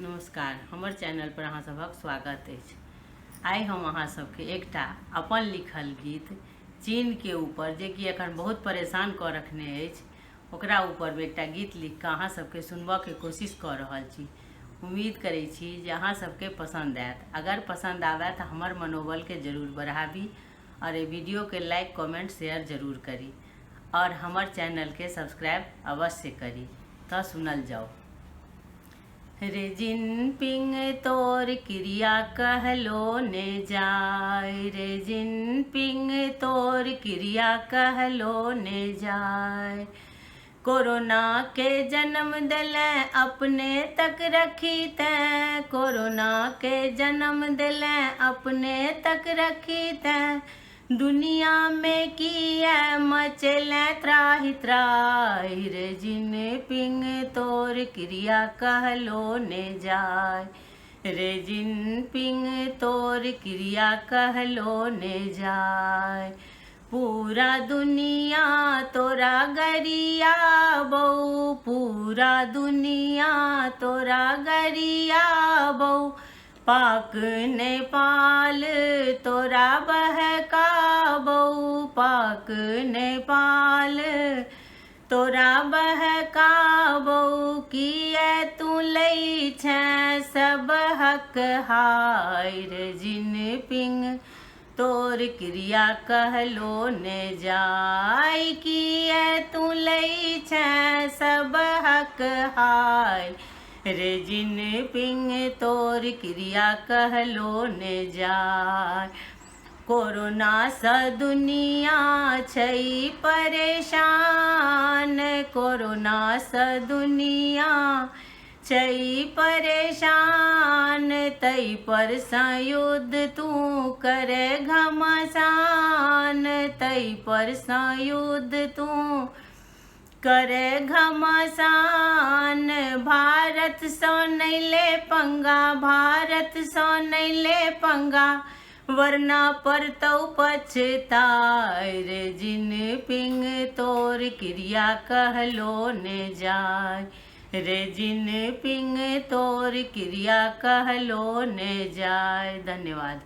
नमस्कार, हमर चैनल पर अहाँ सभक स्वागत अछि। आइ हम अहाँ सबके एकटा अपन लिखल गीत चीन के ऊपर जे कि एखन बहुत परेशान कऽ रखने अछि ओकरा ऊपर में एकटा गीत लिख कऽ अहाँ सबके सुनबऽ के कोशिश कऽ रहल छी। उम्मीद करै छी जे अहाँ सबके पसंद आयत। अगर पसंद आवे तो हमर मनोबल के जरूर बढ़ाबी और ये वीडियो के लाइक कमेंट शेयर जरूर करी और हमर चैनल के सब्सक्राइब अवश्य करी। तो सुनल जाओ। रे जिनपिंग तोर क्रिया कहलो ने जाय, रे जिनपिंग तोर क्रिया कहलो ने जाय। कोरोना के जन्म दिले अपने तक रखी तैं, कोरोना के जन्म दिले अपने तक रखी तैं। दुनिया में किया मचले त्राहि त्राहि, रे जिनपिंग तोर क्रिया कहलो ने जाय, रे जिनपिंग तोर क्रिया कहलो ने जाय। पूरा दुनिया तोरा गरिया बहू, पूरा दुनिया तोरा गरिया बहू। पाक नेपाल तोरा बहकाबो, पाक नेपाल तोरा बहकाबो। किए तू लै छै सब हक हाय, रे जिनपिंग तोर क्रिया कहलो ने जाय। किए तू लै छै सब हक हाय, रे जिनपिंग तोर क्रिया कहलो ने जाय। कोरोना सँ दुनिया छै परेशान, कोरोना सँ दुनिया छै परेशान। तै पर संयुद्ध तू करे घमासान, तै पर संयुद्ध तू करे घमासान। भारत सँ नै ले पंगा, भारत सँ नै ले पंगा, वरना पड़तौ पछताय। रे जिनपिंग तोर क्रिया कहलो ने जाय, रे जिनपिंग तोर क्रिया कहलो ने जाय। धन्यवाद।